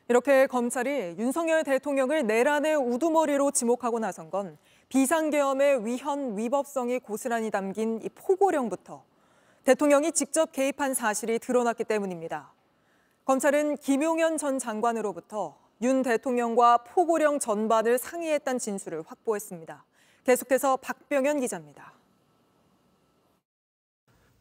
이렇게 검찰이 윤석열 대통령을 내란의 우두머리로 지목하고 나선 건 비상계엄의 위헌, 위법성이 고스란히 담긴 이 포고령부터 대통령이 직접 개입한 사실이 드러났기 때문입니다. 검찰은 김용현 전 장관으로부터 윤 대통령과 포고령 전반을 상의했다는 진술을 확보했습니다. 계속해서 박병현 기자입니다.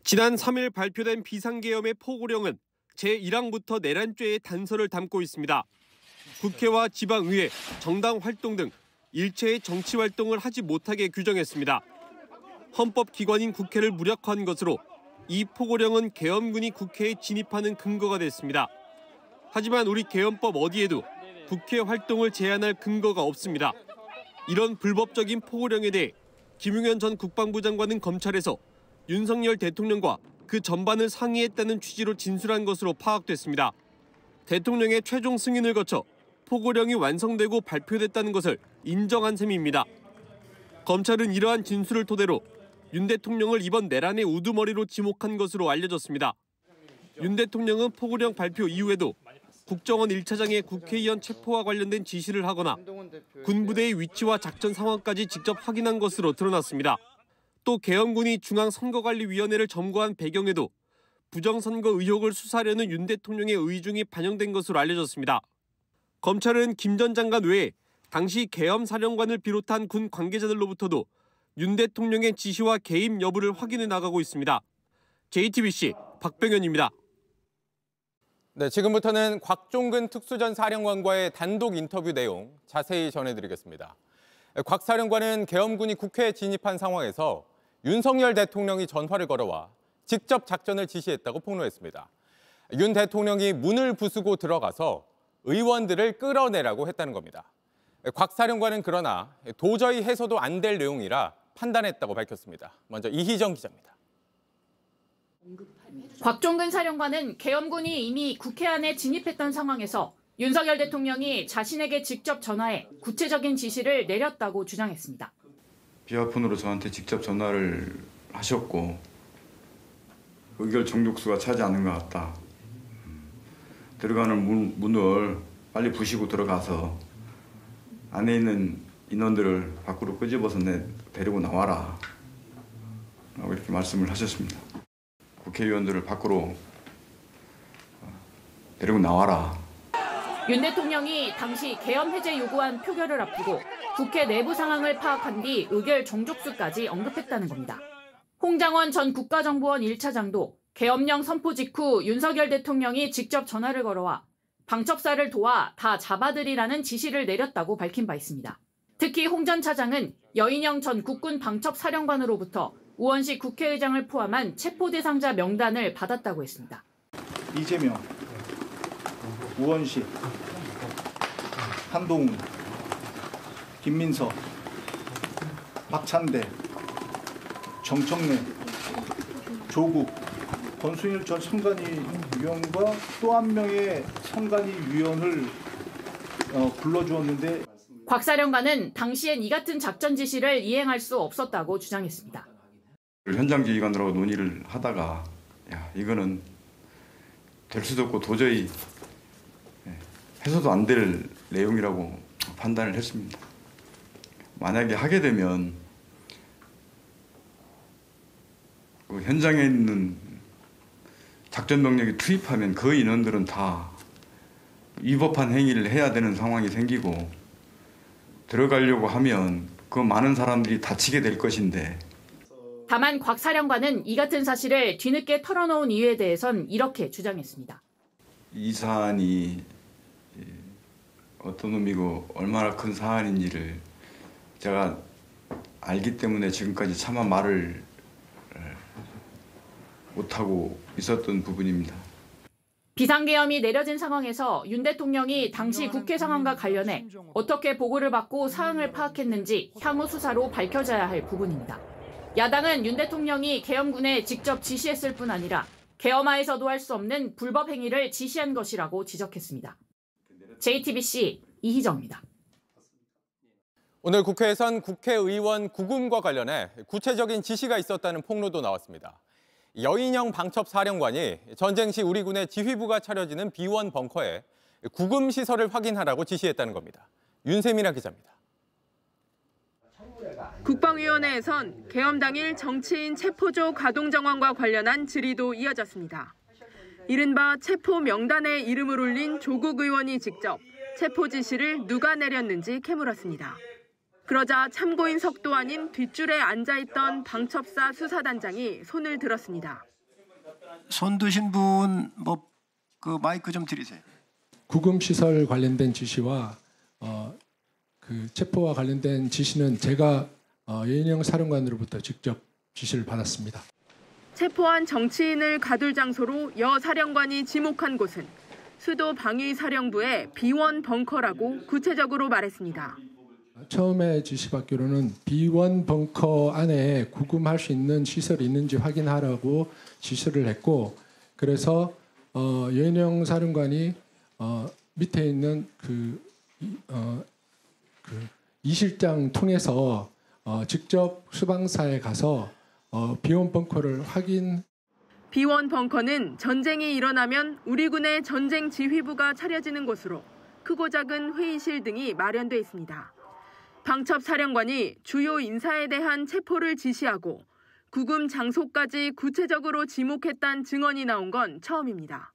지난 3일 발표된 비상계엄의 포고령은 제1항부터 내란죄의 단서를 담고 있습니다. 국회와 지방의회, 정당 활동 등 일체의 정치 활동을 하지 못하게 규정했습니다. 헌법기관인 국회를 무력화한 것으로 이 포고령은 계엄군이 국회에 진입하는 근거가 됐습니다. 하지만 우리 계엄법 어디에도 국회 활동을 제한할 근거가 없습니다. 이런 불법적인 포고령에 대해 김용현 전 국방부 장관은 검찰에서 윤석열 대통령과 그 전반을 상의했다는 취지로 진술한 것으로 파악됐습니다. 대통령의 최종 승인을 거쳐 포고령이 완성되고 발표됐다는 것을 인정한 셈입니다. 검찰은 이러한 진술을 토대로 윤 대통령을 이번 내란의 우두머리로 지목한 것으로 알려졌습니다. 윤 대통령은 포고령 발표 이후에도 국정원 1차장의 국회의원 체포와 관련된 지시를 하거나 군부대의 위치와 작전 상황까지 직접 확인한 것으로 드러났습니다. 또 계엄군이 중앙선거관리위원회를 점거한 배경에도 부정선거 의혹을 수사하려는 윤 대통령의 의중이 반영된 것으로 알려졌습니다. 검찰은 김 전 장관 외에 당시 계엄 사령관을 비롯한 군 관계자들로부터도 윤 대통령의 지시와 개입 여부를 확인해 나가고 있습니다. JTBC 박병현입니다. 네, 지금부터는 곽종근 특수전 사령관과의 단독 인터뷰 내용 자세히 전해드리겠습니다. 곽 사령관은 계엄군이 국회에 진입한 상황에서 윤석열 대통령이 전화를 걸어와 직접 작전을 지시했다고 폭로했습니다. 윤 대통령이 문을 부수고 들어가서 의원들을 끌어내라고 했다는 겁니다. 곽 사령관은 그러나 도저히 해서도 안 될 내용이라 판단했다고 밝혔습니다. 먼저 이희정 기자입니다. 곽종근 사령관은 계엄군이 이미 국회 안에 진입했던 상황에서 윤석열 대통령이 자신에게 직접 전화해 구체적인 지시를 내렸다고 주장했습니다. 비화폰으로 저한테 직접 전화를 하셨고 의결 정족수가 차지 않는 것 같다. 들어가는 문을 빨리 부시고 들어가서 안에 있는 인원들을 밖으로 끄집어서 데리고 나와라 라고 이렇게 말씀을 하셨습니다. 국회의원들을 밖으로 데리고 나와라. 윤 대통령이 당시 계엄 해제 요구안 표결을 앞두고 국회 내부 상황을 파악한 뒤 의결 정족수까지 언급했다는 겁니다. 홍장원 전 국가정보원 1차장도 계엄령 선포 직후 윤석열 대통령이 직접 전화를 걸어와 방첩사를 도와 다 잡아들이라는 지시를 내렸다고 밝힌 바 있습니다. 특히 홍 전 차장은 여인영 전 국군 방첩사령관으로부터 우원식 국회의장을 포함한 체포 대상자 명단을 받았다고 했습니다. 이재명, 우원식, 한동훈, 김민석, 박찬대, 정청래, 조국, 권순일 전 선관위 위원과 또 한 명의 선관위 위원을 불러주었는데 곽 사령관은 당시엔 이 같은 작전 지시를 이행할 수 없었다고 주장했습니다. 현장 지휘관들하고 논의를 하다가 이거는 될 수도 없고 도저히 해서도 안 될 내용이라고 판단을 했습니다. 만약에 하게 되면 그 현장에 있는 작전 병력이 투입하면 그 인원들은 다 위법한 행위를 해야 되는 상황이 생기고 들어가려고 하면 그 많은 사람들이 다치게 될 것인데. 다만 곽 사령관은 이 같은 사실을 뒤늦게 털어놓은 이유에 대해선 이렇게 주장했습니다. 이 사안이 어떤 의미고 얼마나 큰 사안인지를 제가 알기 때문에 지금까지 차마 말을 못하고 있었던 부분입니다. 비상계엄이 내려진 상황에서 윤 대통령이 당시 국회 상황과 관련해 어떻게 보고를 받고 사항을 파악했는지 향후 수사로 밝혀져야 할 부분입니다. 야당은 윤 대통령이 계엄군에 직접 지시했을 뿐 아니라 계엄하에서도 할 수 없는 불법 행위를 지시한 것이라고 지적했습니다. JTBC 이희정입니다. 오늘 국회에선 국회의원 구금과 관련해 구체적인 지시가 있었다는 폭로도 나왔습니다. 여인영 방첩사령관이 전쟁 시 우리 군의 지휘부가 차려지는 비원 벙커에 구금 시설을 확인하라고 지시했다는 겁니다. 윤세민아 기자입니다. 국방위원회에선 계엄 당일 정치인 체포조 가동 정황과 관련한 질의도 이어졌습니다. 이른바 체포 명단에 이름을 올린 조국 의원이 직접 체포 지시를 누가 내렸는지 캐물었습니다. 그러자 참고인 석도 아닌 뒷줄에 앉아있던 방첩사 수사단장이 손을 들었습니다. 손 드신 분 그 마이크 좀 드리세요. 구금 시설 관련된 지시와 그 체포와 관련된 지시는 제가 여인영 사령관으로부터 직접 지시를 받았습니다. 체포한 정치인을 가둘 장소로 여 사령관이 지목한 곳은 수도 방위사령부의 B1 벙커라고 구체적으로 말했습니다. 처음에 지시받기로는 B1 벙커 안에 구금할 수 있는 시설이 있는지 확인하라고 지시를 했고, 그래서 여인영 사령관이 밑에 있는 이 실장 통해서 직접 수방사에 가서 B1 벙커를 확인. B1 벙커는 전쟁이 일어나면 우리 군의 전쟁 지휘부가 차려지는 곳으로 크고 작은 회의실 등이 마련돼 있습니다. 방첩사령관이 주요 인사에 대한 체포를 지시하고 구금 장소까지 구체적으로 지목했다는 증언이 나온 건 처음입니다.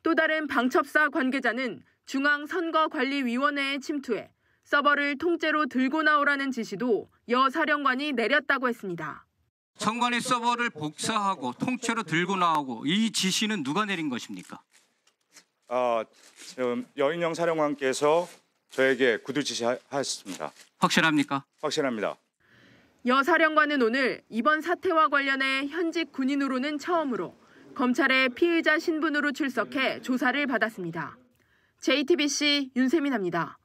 또 다른 방첩사 관계자는 중앙선거관리위원회에 침투해 서버를 통째로 들고 나오라는 지시도 여 사령관이 내렸다고 했습니다. 선관위 서버를 복사하고 통째로 들고 나오고 이 지시는 누가 내린 것입니까? 지금 여인영 사령관께서 저에게 구두 지시하셨습니다. 확실합니까? 확실합니다. 여 사령관은 오늘 이번 사태와 관련해 현직 군인으로는 처음으로 검찰의 피의자 신분으로 출석해 조사를 받았습니다. JTBC 윤세민입니다.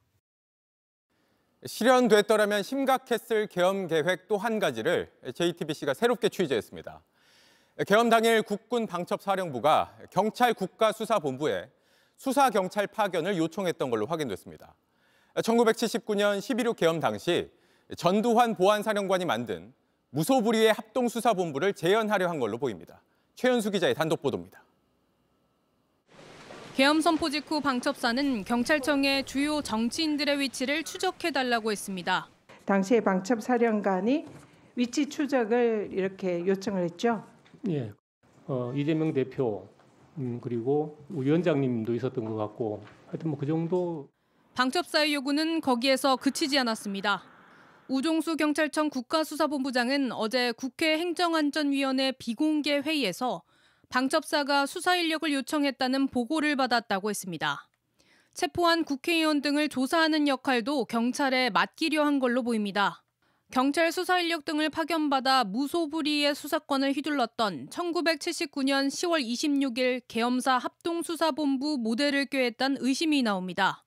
실현됐더라면 심각했을 계엄 계획 또 한 가지를 JTBC가 새롭게 취재했습니다. 계엄 당일 국군 방첩사령부가 경찰 국가수사본부에 수사경찰 파견을 요청했던 걸로 확인됐습니다. 1979년 11.6 계엄 당시 전두환 보안사령관이 만든 무소불위의 합동수사본부를 재현하려 한 걸로 보입니다. 최현수 기자의 단독 보도입니다. 계엄 선포 직후 방첩사는 경찰청에 주요 정치인들의 위치를 추적해달라고 했습니다. 당시에 방첩사령관이 위치 추적을 이렇게 요청을 했죠. 예, 이재명 대표 그리고 위원장님도 있었던 것 같고 하여튼 그 정도. 방첩사의 요구는 거기에서 그치지 않았습니다. 우종수 경찰청 국가수사본부장은 어제 국회 행정안전위원회 비공개 회의에서 방첩사가 수사 인력을 요청했다는 보고를 받았다고 했습니다. 체포한 국회의원 등을 조사하는 역할도 경찰에 맡기려 한 걸로 보입니다. 경찰 수사 인력 등을 파견받아 무소불위의 수사권을 휘둘렀던 1979년 10월 26일 계엄사 합동수사본부 모델을 꾀했다는 의심이 나옵니다.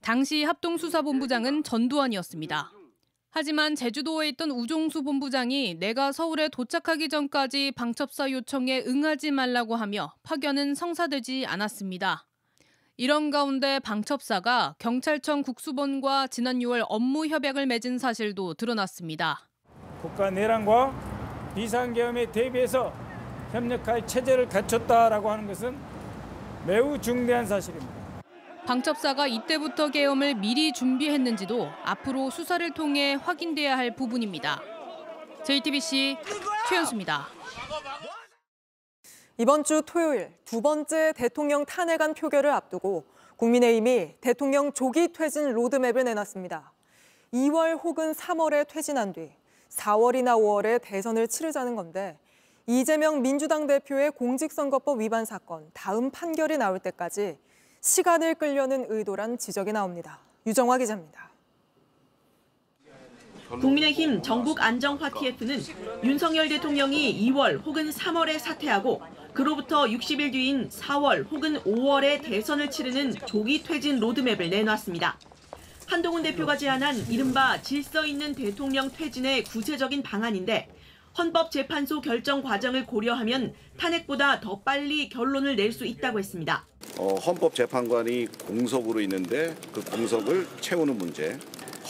당시 합동수사본부장은 전두환이었습니다. 하지만 제주도에 있던 우종수 본부장이 내가 서울에 도착하기 전까지 방첩사 요청에 응하지 말라고 하며 파견은 성사되지 않았습니다. 이런 가운데 방첩사가 경찰청 국수본과 지난 6월 업무 협약을 맺은 사실도 드러났습니다. 국가 내란과 비상계엄에 대비해서 협력할 체제를 갖췄다라고 하는 것은 매우 중대한 사실입니다. 방첩사가 이때부터 계엄을 미리 준비했는지도 앞으로 수사를 통해 확인돼야 할 부분입니다. JTBC 최현수입니다. 이번 주 토요일 두 번째 대통령 탄핵안 표결을 앞두고 국민의힘이 대통령 조기 퇴진 로드맵을 내놨습니다. 2월 혹은 3월에 퇴진한 뒤 4월이나 5월에 대선을 치르자는 건데 이재명 민주당 대표의 공직선거법 위반 사건 다음 판결이 나올 때까지 시간을 끌려는 의도란 지적이 나옵니다. 유정화 기자입니다. 국민의힘 전국안정파TF는 윤석열 대통령이 2월 혹은 3월에 사퇴하고 그로부터 60일 뒤인 4월 혹은 5월에 대선을 치르는 조기 퇴진 로드맵을 내놨습니다. 한동훈 대표가 제안한 이른바 질서 있는 대통령 퇴진의 구체적인 방안인데 헌법재판소 결정 과정을 고려하면 탄핵보다 더 빨리 결론을 낼 수 있다고 했습니다. 헌법재판관이 공석으로 있는데 그 공석을 채우는 문제.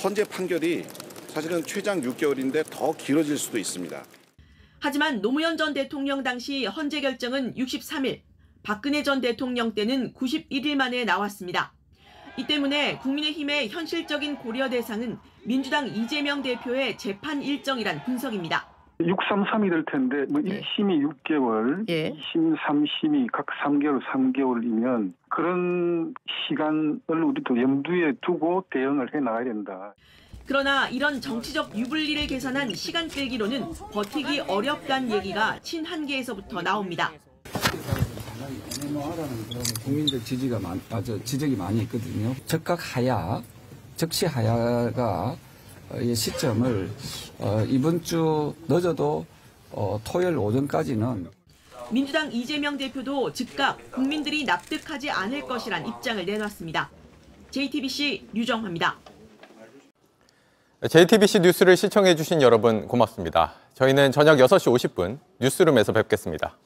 헌재 판결이 사실은 최장 6개월인데 더 길어질 수도 있습니다. 하지만 노무현 전 대통령 당시 헌재 결정은 63일, 박근혜 전 대통령 때는 91일 만에 나왔습니다. 이 때문에 국민의힘의 현실적인 고려 대상은 민주당 이재명 대표의 재판 일정이란 분석입니다. 633이 될 텐데 1심이 6개월, 2심, 3심이 각 3개월이면 그런 시간을 우리도 염두에 두고 대응을 해나가야 된다. 그러나 이런 정치적 유불리를 계산한 시간 끌기로는 버티기 어렵다는 얘기가 친한계에서부터 나옵니다. 국민적 지적이 많이 있거든요. 즉각 하야, 즉시 하야가 이 시점을 이번 주 늦어도 토요일 오전까지는. 민주당 이재명 대표도 즉각 국민들이 납득하지 않을 것이란 입장을 내놨습니다. JTBC 류정화입니다. JTBC 뉴스를 시청해 주신 여러분 고맙습니다. 저희는 저녁 6시 50분 뉴스룸에서 뵙겠습니다.